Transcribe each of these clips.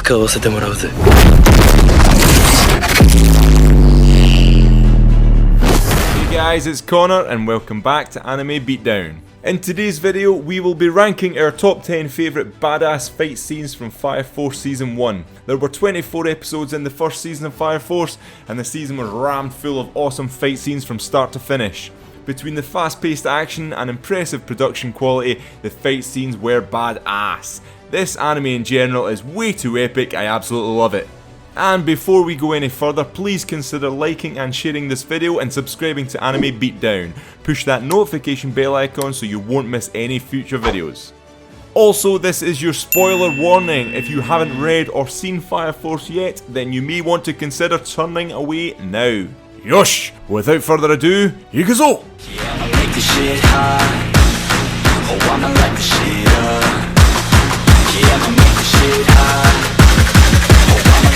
使わせてもらうぜ。 Hey guys, it's Connor and welcome back to Anime Beatdown. In today's video, we will be ranking our top 10 favourite badass fight scenes from Fire Force Season 1. There were 24 episodes in the first season of Fire Force, and the season was rammed full of awesome fight scenes from start to finish. Between the fast-paced action and impressive production quality, the fight scenes were badass. This anime in general is way too epic, I absolutely love it. And before we go any further, please consider liking and sharing this video and subscribing to Anime Beatdown. Push that notification bell icon so you won't miss any future videos. Also, this is your spoiler warning. If you haven't read or seen Fire Force yet, then you may want to consider turning away now. Yosh! Without further ado, Ikuzo! Yeah, I'ma make this shit hot. Oh, I'ma light this shit up. Yeah, I'ma make this shit hot.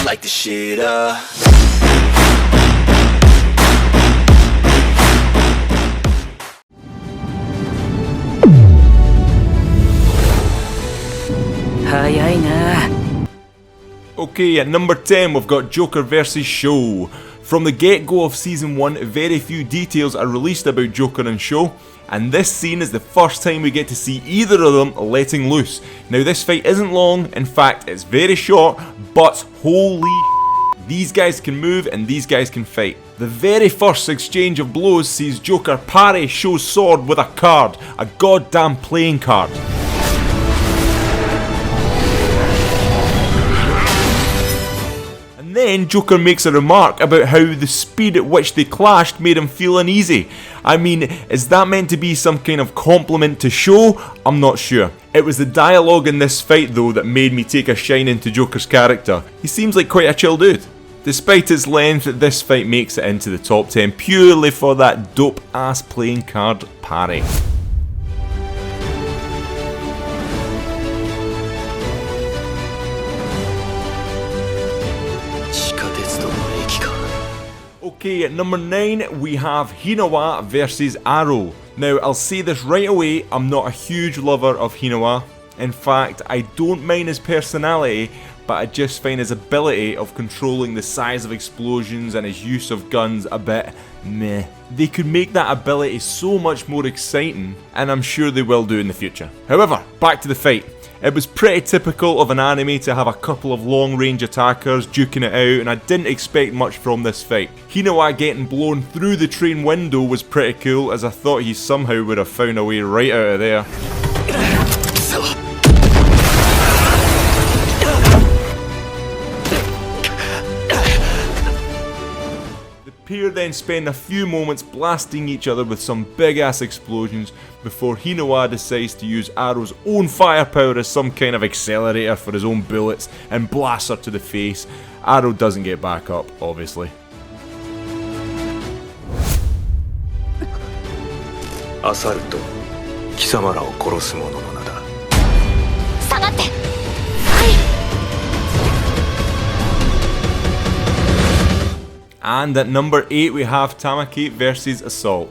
Light the shit up. Okay, at number 10 we've got Joker vs. Sho. From the get-go of Season 1, very few details are released about Joker and Sho, and this scene is the first time we get to see either of them letting loose. Now this fight isn't long, in fact it's very short, but holy these guys can move and these guys can fight. The very first exchange of blows sees Joker parry Sho's sword with a card, a goddamn playing card. Then Joker makes a remark about how the speed at which they clashed made him feel uneasy. I mean, is that meant to be some kind of compliment to Sho? I'm not sure. It was the dialogue in this fight though that made me take a shine into Joker's character. He seems like quite a chill dude. Despite its length, this fight makes it into the top 10 purely for that dope ass playing card parry. Okay, at number 9 we have Hinawa vs Arrow. Now I'll say this right away, I'm not a huge lover of Hinawa. In fact, I don't mind his personality, but I just find his ability of controlling the size of explosions and his use of guns a bit meh. They could make that ability so much more exciting, and I'm sure they will do in the future. However, back to the fight. It was pretty typical of an anime to have a couple of long-range attackers duking it out, and I didn't expect much from this fight. Hinawa getting blown through the train window was pretty cool, as I thought he somehow would have found a way right out of there. The pair then spend a few moments blasting each other with some big ass explosions before Hinawa decides to use Arrow's own firepower as some kind of accelerator for his own bullets and blasts her to the face. Arrow doesn't get back up, obviously. Assault, 貴様らを殺す者の名だ。下がって。 And at number 8 we have Tamaki vs Assault.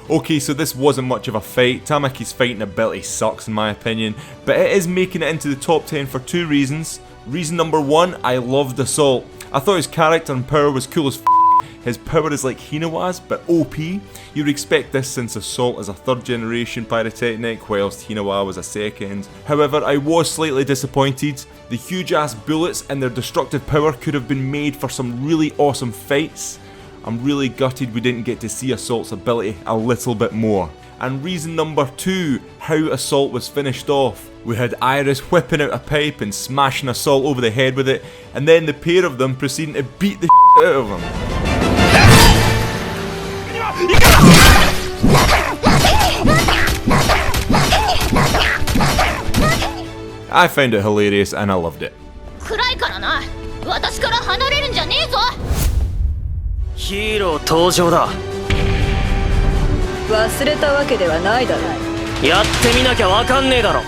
Okay, so this wasn't much of a fight. Tamaki's fighting ability sucks in my opinion, but it is making it into the top 10 for two reasons. Reason number 1, I loved Assault. I thought his character and power was cool as f***. His power is like Hinawa's, but OP. You would expect this since Assault is a 3rd generation pyrotechnic, whilst Hinawa was a 2nd. However, I was slightly disappointed. The huge ass bullets and their destructive power could have been made for some really awesome fights. I'm really gutted we didn't get to see Assault's ability a little bit more. And reason number 2, how Assault was finished off. We had Iris whipping out a pipe and smashing Assault over the head with it, and then the pair of them proceeding to beat the shit out of him. I found it hilarious and I loved it. 暗いからな。私から離れるんじゃねえぞ。ヒーロー登場だ。忘れたわけではないだろう。やってみなきゃわかんねえだろ。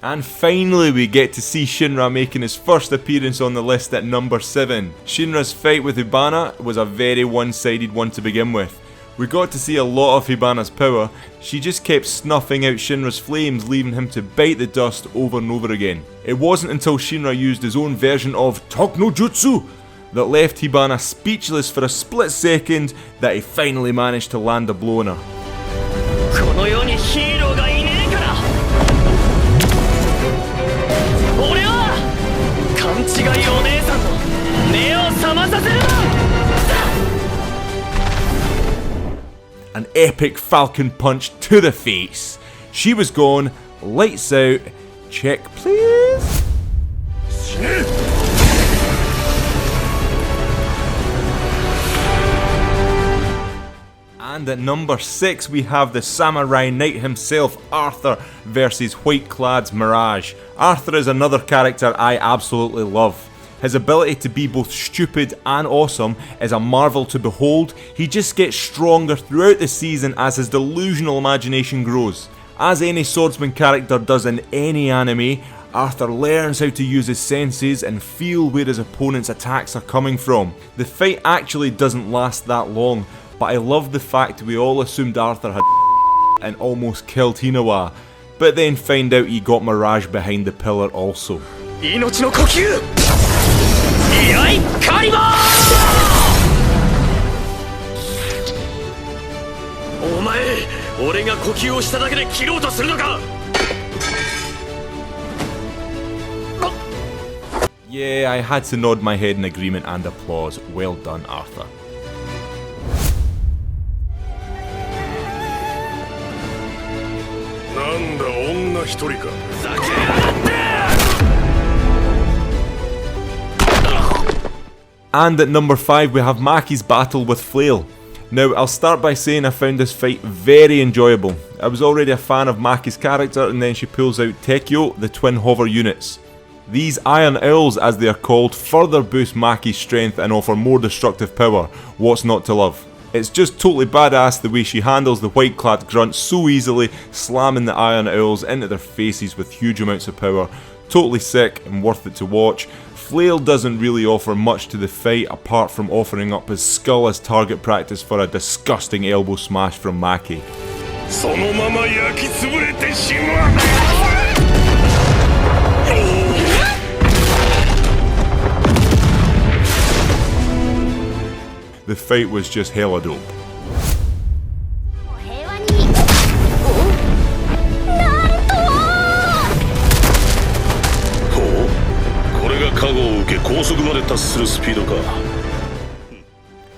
And finally we get to see Shinra making his first appearance on the list at number 7. Shinra's fight with Ubana was a very one-sided one to begin with. We got to see a lot of Hibana's power. She just kept snuffing out Shinra's flames, leaving him to bite the dust over and over again. It wasn't until Shinra used his own version of Tok no Jutsu that left Hibana speechless for a split second that he finally managed to land a blow on her. この世にヒーローがいねえから俺は勘違いお姉さんの目を覚まさせる An epic falcon punch to the face. She was gone. Lights out. Check please. And at number 6 we have the Samurai Knight himself, Arthur, versus White Clad's Mirage. Arthur is another character I absolutely love. His ability to be both stupid and awesome is a marvel to behold. He just gets stronger throughout the season as his delusional imagination grows. As any swordsman character does in any anime, Arthur learns how to use his senses and feel where his opponent's attacks are coming from. The fight actually doesn't last that long, but I love the fact we all assumed Arthur had and almost killed Hinawa, but then find out he got Mirage behind the pillar also. 命の呼吸居合カリバーお前俺が呼吸をしただけで切ろうとするのか Yeah, I had to nod my head in agreement and applause. Well done, Arthur. And at number 5 we have Maki's battle with Flail. Now I'll start by saying I found this fight very enjoyable. I was already a fan of Maki's character, and then she pulls out Tekyo, the twin hover units. These iron owls, as they are called, further boost Maki's strength and offer more destructive power. What's not to love? It's just totally badass the way she handles the white clad grunts so easily, slamming the iron owls into their faces with huge amounts of power. Totally sick and worth it to watch. Flail doesn't really offer much to the fight apart from offering up his skull as target practice for a disgusting elbow smash from Maki. The fight was just hella dope. 平和になんとほうこれが加護を受け高速まで達するスピードか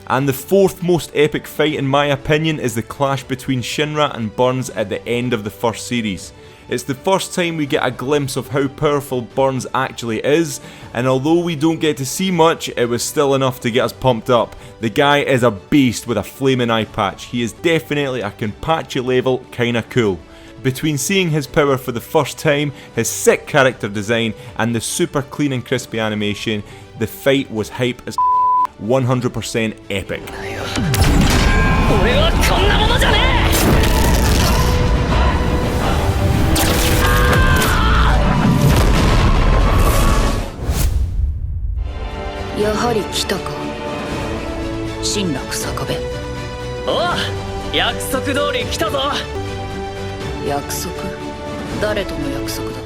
And the fourth most epic fight in my opinion is the clash between Shinra and Burns at the end of the first series. It's the first time we get a glimpse of how powerful Burns actually is, and although we don't get to see much, it was still enough to get us pumped up. The guy is a beast with a flaming eye patch. He is definitely a Kenpachi level kinda cool. Between seeing his power for the first time, his sick character design, and the super clean and crispy animation, the fight was hype as 100% epic. 俺はこんなものじゃねえ やはり来たか新楽坂部おう約束通り来たぞ約束誰との約束だ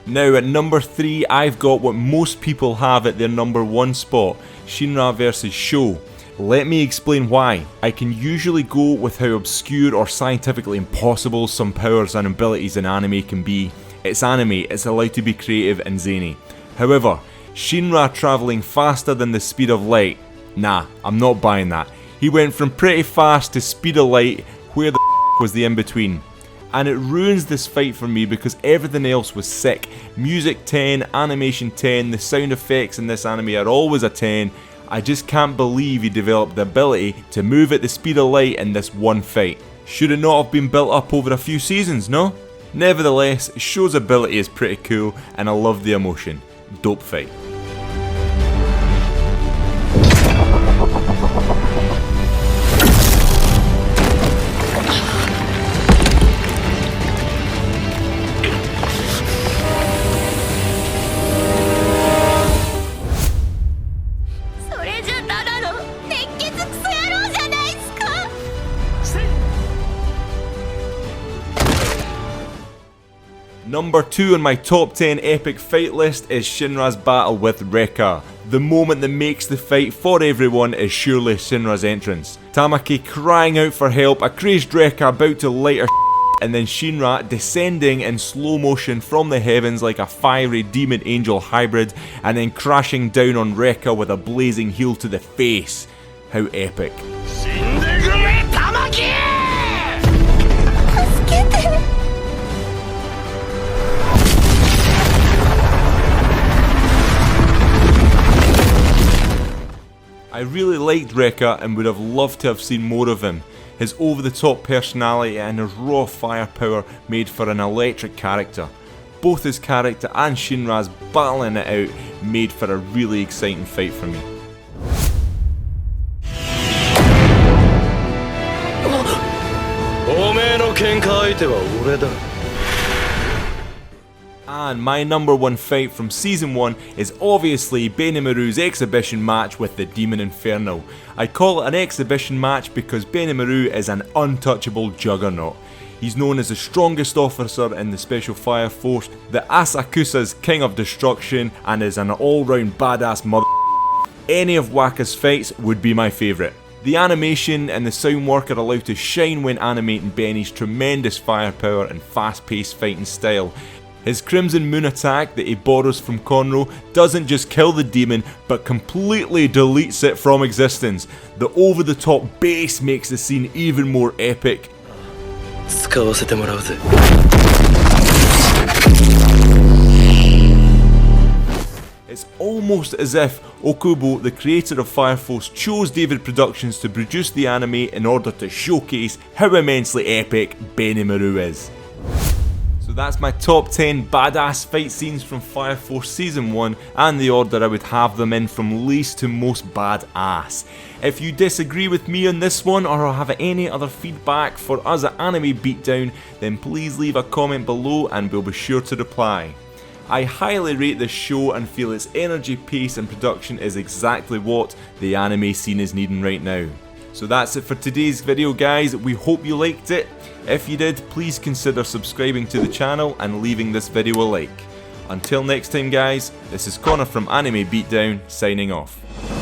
Now at number 3 I've got what most people have at their number 1 spot, Shinra vs Sho. Let me explain why. I can usually go with how obscure or scientifically impossible some powers and abilities in anime can be. It's anime, it's allowed to be creative and zany. However, Shinra travelling faster than the speed of light? Nah, I'm not buying that. He went from pretty fast to speed of light, where the was the in-between? And it ruins this fight for me because everything else was sick. Music 10, animation 10, the sound effects in this anime are always a 10. I just can't believe he developed the ability to move at the speed of light in this one fight. Should it not have been built up over a few seasons, no? Nevertheless, Sho's ability is pretty cool and I love the emotion. Dope fight. Number 2 on my top 10 epic fight list is Shinra's battle with Rekka. The moment that makes the fight for everyone is surely Shinra's entrance. Tamaki crying out for help, a crazed Rekka about to light her and then Shinra descending in slow motion from the heavens like a fiery demon angel hybrid and then crashing down on Rekka with a blazing heel to the face. How epic. I really liked Rekka and would have loved to have seen more of him. His over-the-top personality and his raw firepower made for an electric character. Both his character and Shinra's battling it out made for a really exciting fight for me. And my number 1 fight from Season 1 is obviously Benimaru's exhibition match with the Demon Inferno. I call it an exhibition match because Benimaru is an untouchable juggernaut. He's known as the strongest officer in the Special Fire Force, the Asakusa's King of Destruction, and is an all-round badass mother. Any of Waka's fights would be my favourite. The animation and the sound work are allowed to shine when animating Benny's tremendous firepower and fast-paced fighting style. His Crimson Moon attack that he borrows from Conroe doesn't just kill the demon, but completely deletes it from existence. The over-the-top bass makes the scene even more epic. It's almost as if Okubo, the creator of Fire Force, chose David Productions to produce the anime in order to showcase how immensely epic Benimaru is. So that's my top 10 badass fight scenes from Fire Force Season 1 and the order I would have them in from least to most badass. If you disagree with me on this one or have any other feedback for us at Anime Beatdown, then please leave a comment below and we'll be sure to reply. I highly rate this show and feel its energy, pace and production is exactly what the anime scene is needing right now. So that's it for today's video guys, we hope you liked it. If you did, please consider subscribing to the channel and leaving this video a like. Until next time guys, this is Connor from Anime Beatdown signing off.